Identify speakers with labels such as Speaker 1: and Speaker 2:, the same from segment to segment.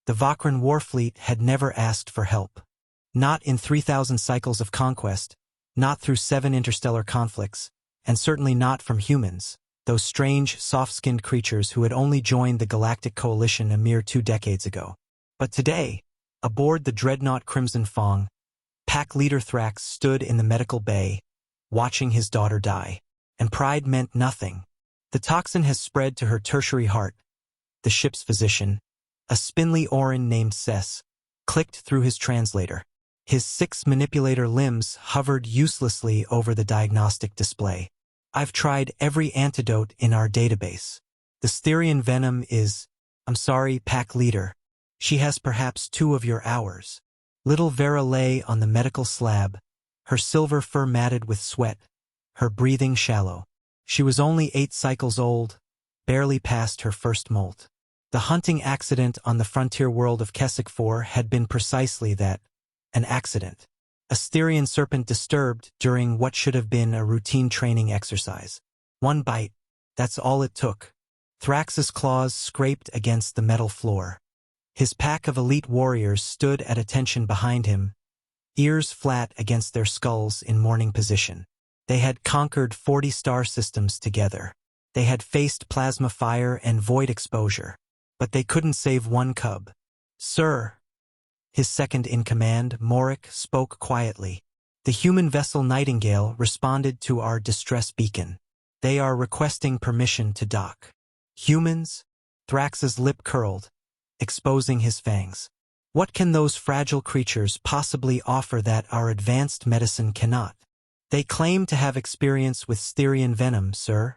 Speaker 1: The Vakran Warfleet had never asked for help. Not in 3,000 cycles of conquest, not through 7 interstellar conflicts, and certainly not from humans, those strange, soft-skinned creatures who had only joined the Galactic Coalition a mere 2 decades ago. But today, aboard the dreadnought Crimson Fong, Pack Leader Thrax stood in the medical bay, watching his daughter die. And pride meant nothing. The toxin has spread to her tertiary heart. The ship's physician, a spindly Orin named Cess, clicked through his translator. His 6 manipulator limbs hovered uselessly over the diagnostic display. I've tried every antidote in our database. The Stherian venom is, I'm sorry, Pack Leader. She has perhaps 2 of your hours. Little Vera lay on the medical slab, her silver fur matted with sweat, her breathing shallow. She was only 8 cycles old, barely past her first molt. The hunting accident on the frontier world of Keswick 4 had been precisely that, an accident. A Stherian serpent disturbed during what should have been a routine training exercise. 1 bite, that's all it took. Thrax's claws scraped against the metal floor. His pack of elite warriors stood at attention behind him, ears flat against their skulls in mourning position. They had conquered 40 star systems together. They had faced plasma fire and void exposure. But they couldn't save 1 cub. Sir, his second-in-command, Morik, spoke quietly. The human vessel Nightingale responded to our distress beacon. They are requesting permission to dock. Humans? Thrax's lip curled, exposing his fangs. What can those fragile creatures possibly offer that our advanced medicine cannot? They claim to have experience with Stherian venom, sir,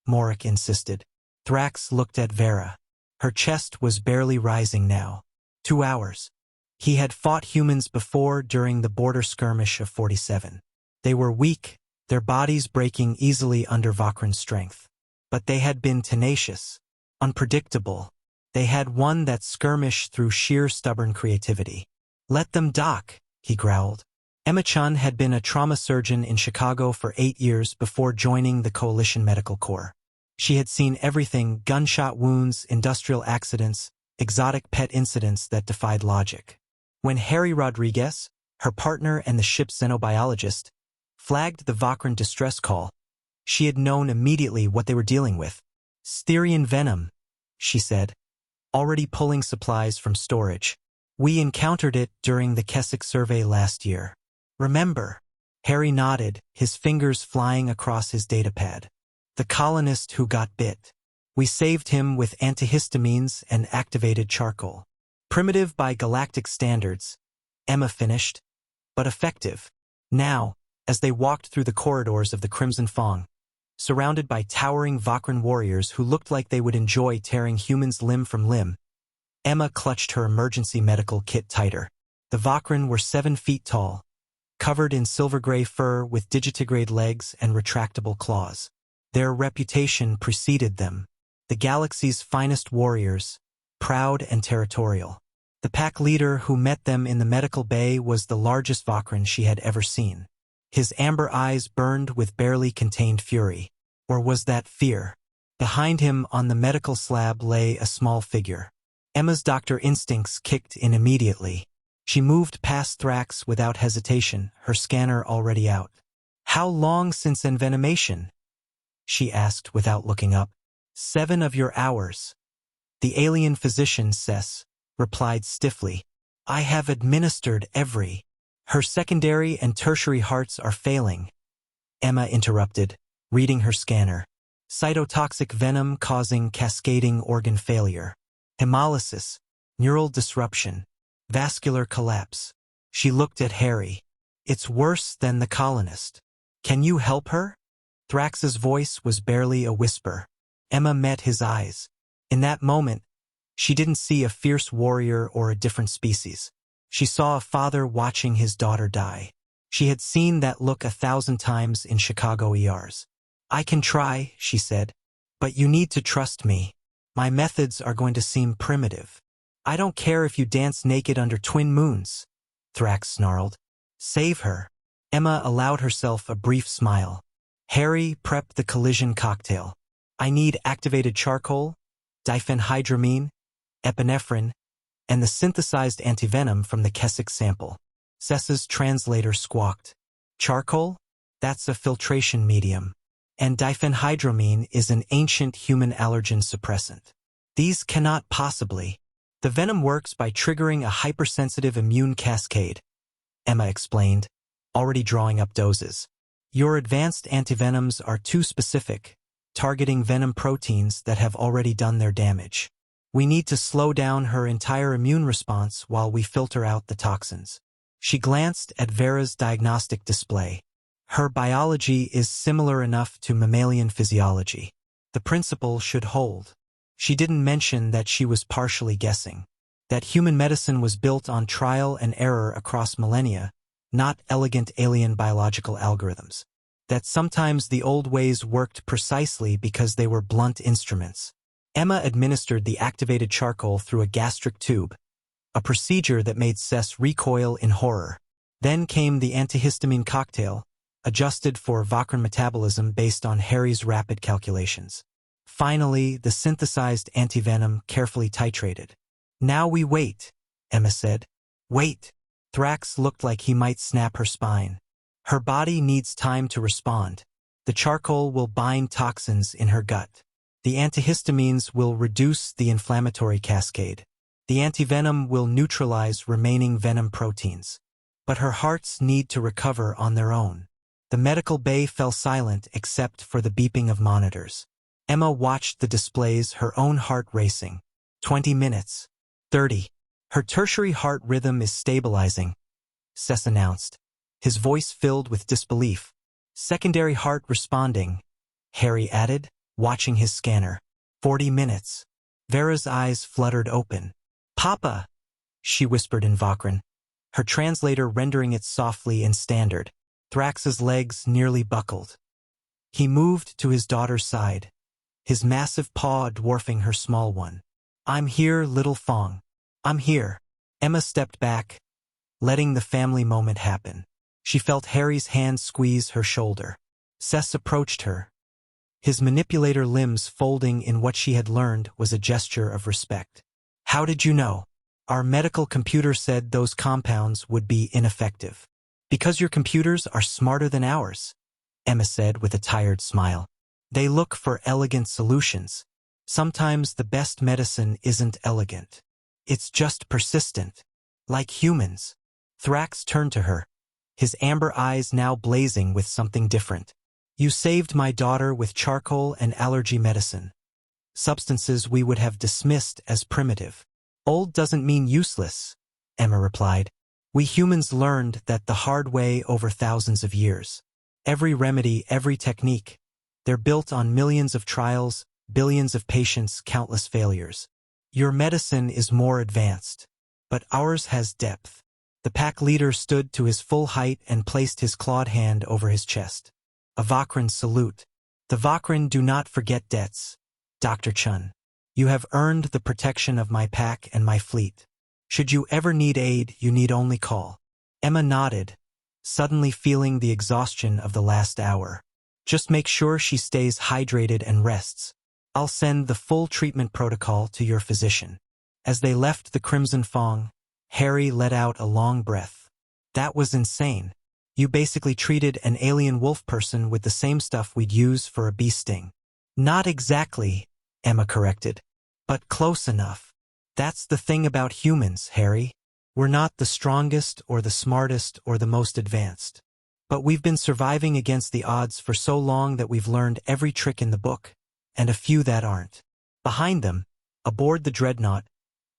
Speaker 1: Morik insisted. Thrax looked at Vera. Her chest was barely rising now. 2 hours. He had fought humans before during the border skirmish of 47. They were weak, their bodies breaking easily under Vakran's strength. But they had been tenacious, unpredictable. They had won that skirmish through sheer stubborn creativity. Let them dock, he growled. Chen had been a trauma surgeon in Chicago for 8 years before joining the Coalition Medical Corps. She had seen everything: gunshot wounds, industrial accidents, exotic pet incidents that defied logic. When Harry Rodriguez, her partner and the ship's xenobiologist, flagged the Vakran distress call, she had known immediately what they were dealing with. Stherian venom, she said, already pulling supplies from storage. We encountered it during the Keswick survey last year. Remember? Harry nodded, his fingers flying across his datapad. The colonist who got bit. We saved him with antihistamines and activated charcoal. Primitive by galactic standards, Emma finished, but effective. Now, as they walked through the corridors of the Crimson Fong, surrounded by towering Vakran warriors who looked like they would enjoy tearing humans limb from limb, Emma clutched her emergency medical kit tighter. The Vakran were 7 feet tall, covered in silver-gray fur with digitigrade legs and retractable claws. Their reputation preceded them. The galaxy's finest warriors, proud and territorial. The pack leader who met them in the medical bay was the largest Vakran she had ever seen. His amber eyes burned with barely contained fury. Or was that fear? Behind him on the medical slab lay a small figure. Emma's doctor instincts kicked in immediately. She moved past Thrax without hesitation, her scanner already out. How long since envenomation? She asked without looking up. 7 of your hours. The alien physician, Cess, replied stiffly. I have administered every. Her secondary and tertiary hearts are failing. Emma interrupted, reading her scanner. Cytotoxic venom causing cascading organ failure. Hemolysis, neural disruption, vascular collapse. She looked at Harry. It's worse than the colonist. Can you help her? Thrax's voice was barely a whisper. Emma met his eyes. In that moment, she didn't see a fierce warrior or a different species. She saw a father watching his daughter die. She had seen that look 1,000 times in Chicago ERs. I can try, she said, but you need to trust me. My methods are going to seem primitive. I don't care if you dance naked under twin moons, Thrax snarled. Save her. Emma allowed herself a brief smile. Harry prepped the collision cocktail. I need activated charcoal, diphenhydramine, epinephrine, and the synthesized antivenom from the Keswick sample. Sessa's translator squawked. Charcoal? That's a filtration medium. And diphenhydramine is an ancient human allergen suppressant. These cannot possibly. The venom works by triggering a hypersensitive immune cascade, Emma explained, already drawing up doses. Your advanced antivenoms are too specific, targeting venom proteins that have already done their damage. We need to slow down her entire immune response while we filter out the toxins. She glanced at Vera's diagnostic display. Her biology is similar enough to mammalian physiology. The principle should hold. She didn't mention that she was partially guessing. That human medicine was built on trial and error across millennia, not elegant alien biological algorithms. That sometimes the old ways worked precisely because they were blunt instruments. Emma administered the activated charcoal through a gastric tube, a procedure that made Sess recoil in horror. Then came the antihistamine cocktail, adjusted for Vakran metabolism based on Harry's rapid calculations. Finally, the synthesized antivenom carefully titrated. Now we wait, Emma said. Wait. Thrax looked like he might snap her spine. Her body needs time to respond. The charcoal will bind toxins in her gut. The antihistamines will reduce the inflammatory cascade. The antivenom will neutralize remaining venom proteins. But her hearts need to recover on their own. The medical bay fell silent except for the beeping of monitors. Emma watched the displays, her own heart racing. 20 minutes. 30. Her tertiary heart rhythm is stabilizing, Sess announced, his voice filled with disbelief. Secondary heart responding, Harry added, watching his scanner. 40 minutes. Vera's eyes fluttered open. Papa, she whispered in Vakran, her translator rendering it softly in standard. Thrax's legs nearly buckled. He moved to his daughter's side, his massive paw dwarfing her small one. I'm here, little Fong. I'm here. Emma stepped back, letting the family moment happen. She felt Harry's hand squeeze her shoulder. Sess approached her, his manipulator limbs folding in what she had learned was a gesture of respect. How did you know? Our medical computer said those compounds would be ineffective. Because your computers are smarter than ours, Emma said with a tired smile. They look for elegant solutions. Sometimes the best medicine isn't elegant. It's just persistent. Like humans. Thrax turned to her, his amber eyes now blazing with something different. You saved my daughter with charcoal and allergy medicine. Substances we would have dismissed as primitive. Old doesn't mean useless, Emma replied. We humans learned that the hard way over thousands of years. Every remedy, every technique, they're built on millions of trials, billions of patients, countless failures. Your medicine is more advanced, but ours has depth. The pack leader stood to his full height and placed his clawed hand over his chest. A Vakran salute. The Vakran do not forget debts, Dr. Chen. You have earned the protection of my pack and my fleet. Should you ever need aid, you need only call. Emma nodded, suddenly feeling the exhaustion of the last hour. Just make sure she stays hydrated and rests. I'll send the full treatment protocol to your physician. As they left the Crimson Fong, Harry let out a long breath. That was insane. You basically treated an alien wolf person with the same stuff we'd use for a bee sting. Not exactly, Emma corrected, but close enough. That's the thing about humans, Harry. We're not the strongest or the smartest or the most advanced. But we've been surviving against the odds for so long that we've learned every trick in the book, and a few that aren't. Behind them, aboard the dreadnought,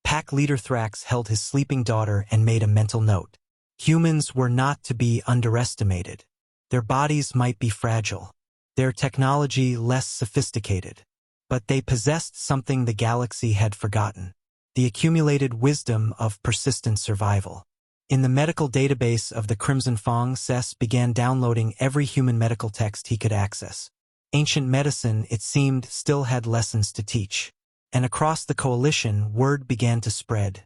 Speaker 1: Pack Leader Thrax held his sleeping daughter and made a mental note. Humans were not to be underestimated. Their bodies might be fragile, their technology less sophisticated, but they possessed something the galaxy had forgotten. The accumulated wisdom of persistent survival. In the medical database of the Crimson Fong, Sess began downloading every human medical text he could access. Ancient medicine, it seemed, still had lessons to teach. And across the coalition, word began to spread.